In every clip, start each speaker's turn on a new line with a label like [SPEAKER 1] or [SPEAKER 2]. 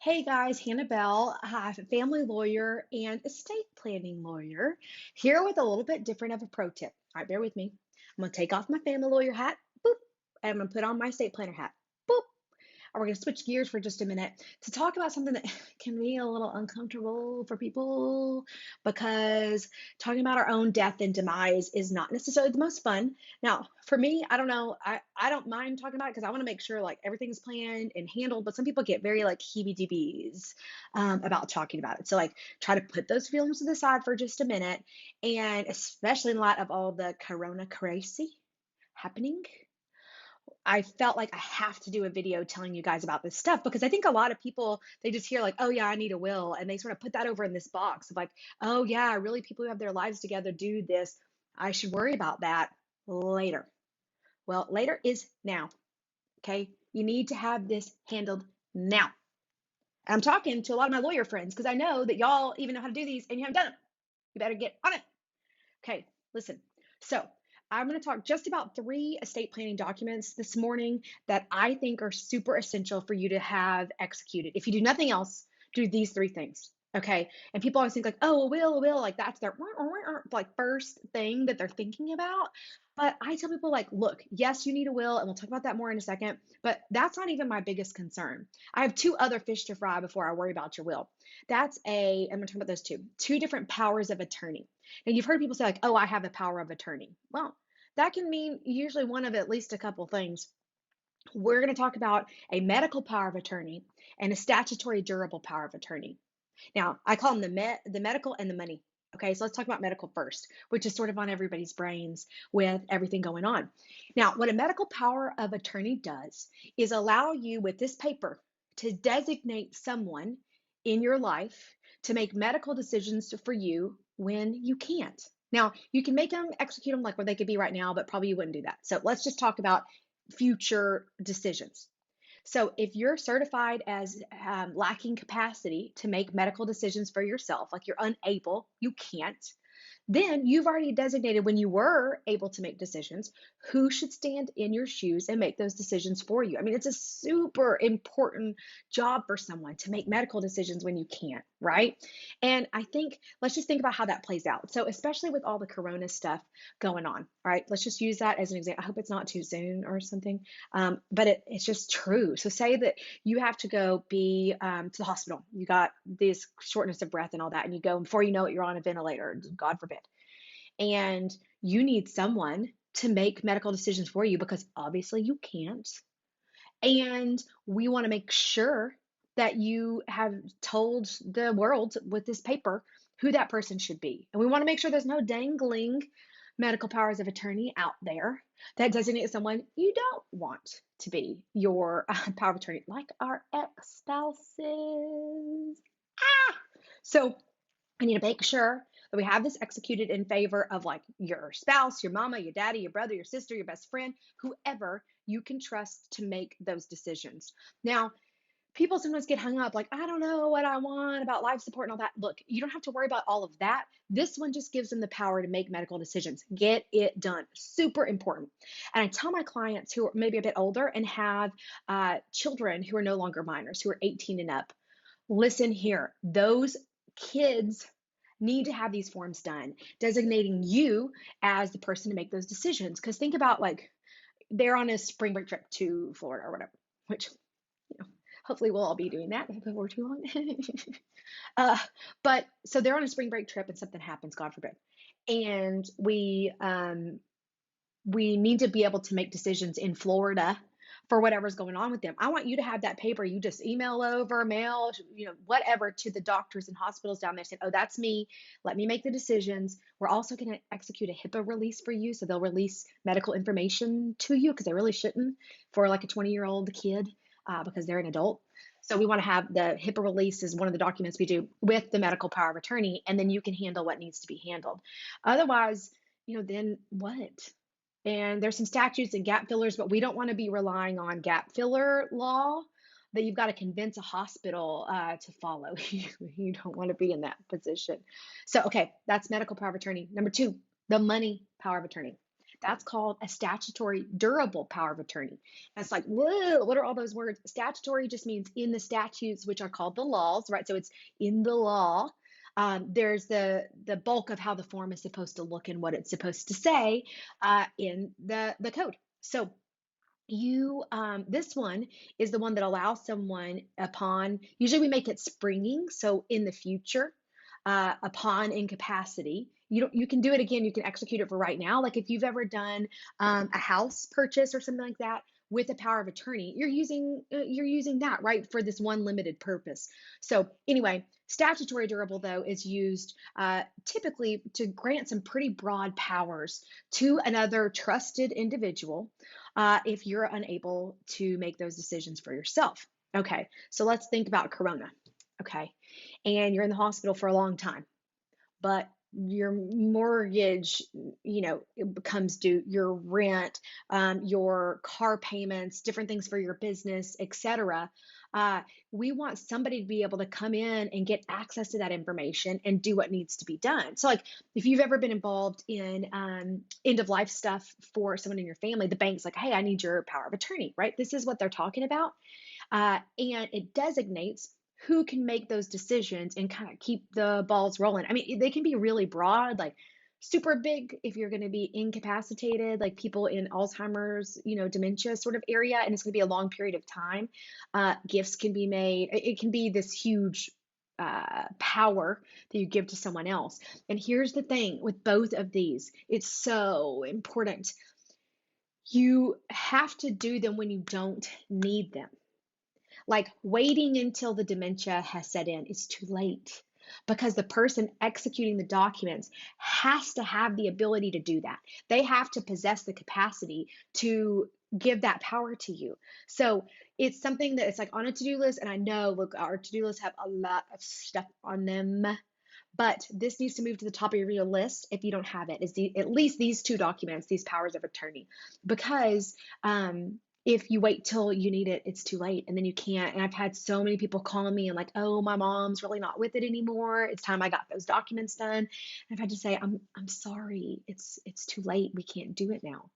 [SPEAKER 1] Hey guys, Hannah Bell, family lawyer and estate planning lawyer, here with a little bit different of a pro tip. All right, bear with me. I'm going to take off my family lawyer hat, boop, and I'm going to put on my estate planner hat, boop. And we're going to switch gears for just a minute to talk about something that can be a little uncomfortable for people because talking about our own death and demise is not necessarily the most fun. Now, for me, I don't know. I don't mind talking about it because I want to make sure like everything's planned and handled. But some people get very like heebie-jeebies about talking about it. So like try to put those feelings to the side for just a minute, and especially in light of all the corona crazy happening. I felt like I have to do a video telling you guys about this stuff because I think a lot of people, they just hear like, oh yeah, I need a will. And they sort of put that over in this box of like, oh yeah, really people who have their lives together do this. I should worry about that later. Well, later is now. Okay. You need to have this handled now. And I'm talking to a lot of my lawyer friends because I know that y'all even know how to do these and you haven't done them. You better get on it. Okay, listen. So I'm going to talk just about three estate planning documents this morning that I think are super essential for you to have executed. If you do nothing else, do these three things. Okay. And people always think like, oh, a will, like that's their like first thing that they're thinking about. But I tell people like, look, yes, you need a will, and we'll talk about that more in a second, but that's not even my biggest concern. I have two other fish to fry before I worry about your will. I'm going to talk about those two different powers of attorney. Now, you've heard people say, like, oh, I have the power of attorney. Well, that can mean usually one of at least a couple things. We're going to talk about a medical power of attorney and a statutory durable power of attorney. Now, I call them the medical and the money. Okay, so let's talk about medical first, which is sort of on everybody's brains with everything going on. Now, what a medical power of attorney does is allow you with this paper to designate someone in your life to make medical decisions for you when you can't. Now, you can make them execute them like where they could be right now, but probably you wouldn't do that. So let's just talk about future decisions. So, if you're certified as lacking capacity to make medical decisions for yourself, like you're unable, you can't, then you've already designated when you were able to make decisions who should stand in your shoes and make those decisions for you. I mean, it's a super important job for someone to make medical decisions when you can't, right? And I think let's just think about how that plays out. So, especially with all the corona stuff going on, all right, let's just use that as an example. I hope it's not too soon or something, but it's just true. So, say that you have to go be to the hospital, you got this shortness of breath and all that, and you go, and before you know it, you're on a ventilator, God forbid, and you need someone to make medical decisions for you because obviously you can't. And we want to make sure that you have told the world with this paper who that person should be. And we want to make sure there's no dangling medical powers of attorney out there that designate someone you don't want to be your power of attorney, like our ex spouses. Ah! So I need to make sure that we have this executed in favor of like your spouse, your mama, your daddy, your brother, your sister, your best friend, whoever you can trust to make those decisions. Now, people sometimes get hung up like, I don't know what I want about life support and all that. Look, you don't have to worry about all of that. This one just gives them the power to make medical decisions. Get it done. Super important. And I tell my clients who are maybe a bit older and have children who are no longer minors, who are 18 and up, listen here, those kids need to have these forms done, designating you as the person to make those decisions. Because think about like they're on a spring break trip to Florida or whatever, which hopefully we'll all be doing that before too long. uh, but so they're on a spring break trip and something happens, God forbid, and we need to be able to make decisions in Florida for whatever's going on with them. I want you to have that paper. You just email over, mail, whatever to the doctors and hospitals down there saying, oh, that's me. Let me make the decisions. We're also going to execute a HIPAA release for you. So they'll release medical information to you because they really shouldn't for like a 20-year-old kid because they're an adult. So we want to have the HIPAA release is one of the documents we do with the medical power of attorney, and then you can handle what needs to be handled. Otherwise, then what? And there's some statutes and gap fillers, but we don't want to be relying on gap filler law that you've got to convince a hospital to follow. You don't want to be in that position. So, okay, that's medical power of attorney. Number two, the money power of attorney. That's called a statutory durable power of attorney. And it's like, whoa, what are all those words? Statutory just means in the statutes, which are called the laws, right? So it's in the law. There's the bulk of how the form is supposed to look and what it's supposed to say in the code. So this one is the one that allows someone upon, usually we make it springing, so in the future, upon incapacity, you can do it again, you can execute it for right now. Like if you've ever done a house purchase or something like that with a power of attorney, you're using that, right, for this one limited purpose. So anyway, statutory durable though is used typically to grant some pretty broad powers to another trusted individual if you're unable to make those decisions for yourself. Okay, so let's think about Corona. Okay, and you're in the hospital for a long time, but your mortgage, it becomes due, your rent, your car payments, different things for your business, etc. We want somebody to be able to come in and get access to that information and do what needs to be done. So, like, if you've ever been involved in end of life stuff for someone in your family, the bank's like, hey, I need your power of attorney, right? This is what they're talking about. And it designates who can make those decisions and kind of keep the balls rolling. I mean, they can be really broad, like super big if you're going to be incapacitated, like people in Alzheimer's, dementia sort of area, and it's going to be a long period of time. Gifts can be made. It can be this huge power that you give to someone else. And here's the thing with both of these, it's so important. You have to do them when you don't need them. Like waiting until the dementia has set in is too late because the person executing the documents has to have the ability to do that. They have to possess the capacity to give that power to you. So it's something that it's like on a to-do list. And I know, look, our to-do lists have a lot of stuff on them, but this needs to move to the top of your list if you don't have it, is at least these two documents, these powers of attorney, because if you wait till you need it, it's too late and then you can't. And I've had so many people call me and like, oh, my mom's really not with it anymore. It's time I got those documents done. And I've had to say, I'm sorry, it's too late. We can't do it now.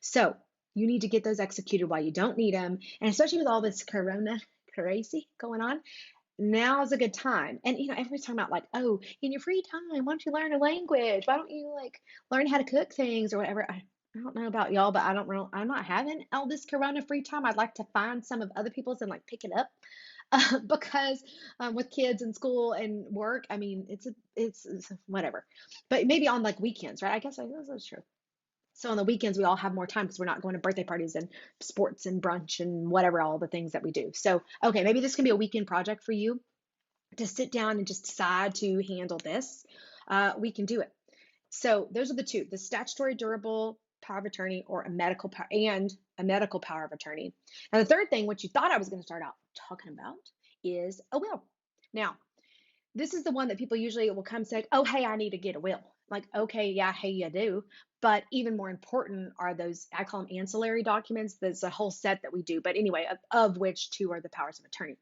[SPEAKER 1] So you need to get those executed while you don't need them. And especially with all this corona crazy going on, now is a good time. And everybody's talking about like, oh, in your free time, why don't you learn a language? Why don't you like learn how to cook things or whatever? I don't know about y'all, but I'm not having all this corona free time. I'd like to find some of other people's and like pick it up. Because with kids and school and work, I mean, it's whatever. But maybe on like weekends, right? I guess that's true. So on the weekends, we all have more time because we're not going to birthday parties and sports and brunch and whatever, all the things that we do. So, okay, maybe this can be a weekend project for you to sit down and just decide to handle this. We can do it. So those are the two: the statutory durable power of attorney or a medical power of attorney. And the third thing, which you thought I was going to start out talking about, is a will. Now, this is the one that people usually will come say, oh, hey, I need to get a will. Like, okay, yeah, hey, you do. But even more important are those, I call them ancillary documents. There's a whole set that we do. But anyway, of which two are the powers of attorney.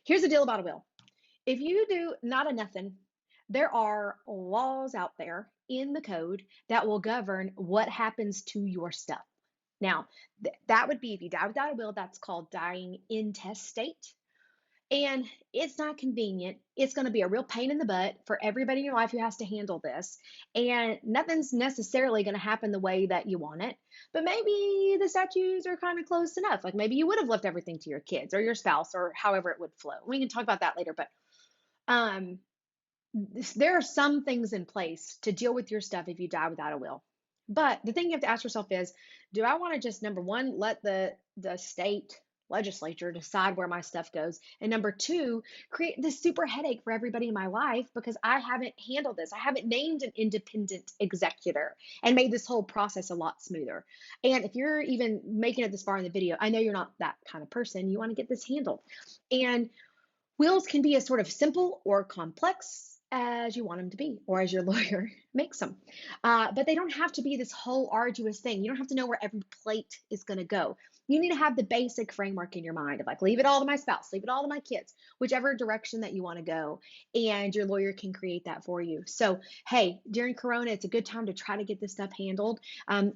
[SPEAKER 1] Here's the deal about a will. If you do not a nothing, there are laws out there in the code that will govern what happens to your stuff. Now, that would be if you die without a will, that's called dying intestate. And it's not convenient. It's going to be a real pain in the butt for everybody in your life who has to handle this. And nothing's necessarily going to happen the way that you want it. But maybe the statutes are kind of close enough. Like maybe you would have left everything to your kids or your spouse or however it would flow. We can talk about that later. But there are some things in place to deal with your stuff if you die without a will. But the thing you have to ask yourself is, do I want to just, number one, let the state legislature decide where my stuff goes? And number two, create this super headache for everybody in my life because I haven't handled this. I haven't named an independent executor and made this whole process a lot smoother. And if you're even making it this far in the video, I know you're not that kind of person. You want to get this handled. And wills can be as sort of simple or complex as you want them to be, or as your lawyer makes them. But they don't have to be this whole arduous thing. You don't have to know where every plate is going to go. you need to have the basic framework in your mind of like, leave it all to my spouse, leave it all to my kids, whichever direction that you want to go. And your lawyer can create that for you. So, hey, during Corona, it's a good time to try to get this stuff handled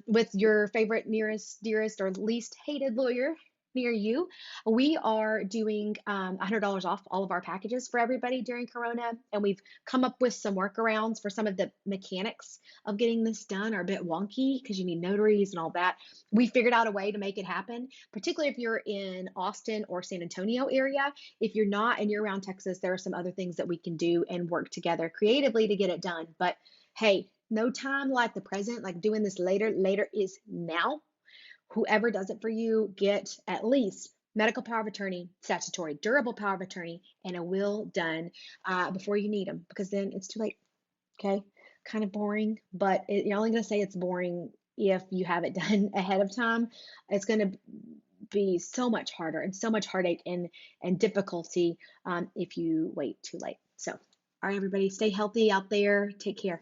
[SPEAKER 1] with your favorite, nearest, dearest, or least hated lawyer near you. We are doing $100 off all of our packages for everybody during Corona, and we've come up with some workarounds for some of the mechanics of getting this done are a bit wonky because you need notaries and all that. We figured out a way to make it happen, particularly if you're in Austin or San Antonio area. If you're not and you're around Texas, there are some other things that we can do and work together creatively to get it done. But hey, no time like the present, like doing this later. Later is now. Whoever does it for you, get at least medical power of attorney, statutory, durable power of attorney, and a will done before you need them, because then it's too late. Okay, kind of boring, but you're only going to say it's boring if you have it done ahead of time. It's going to be so much harder and so much heartache and difficulty if you wait too late. So, all right, everybody, stay healthy out there. Take care.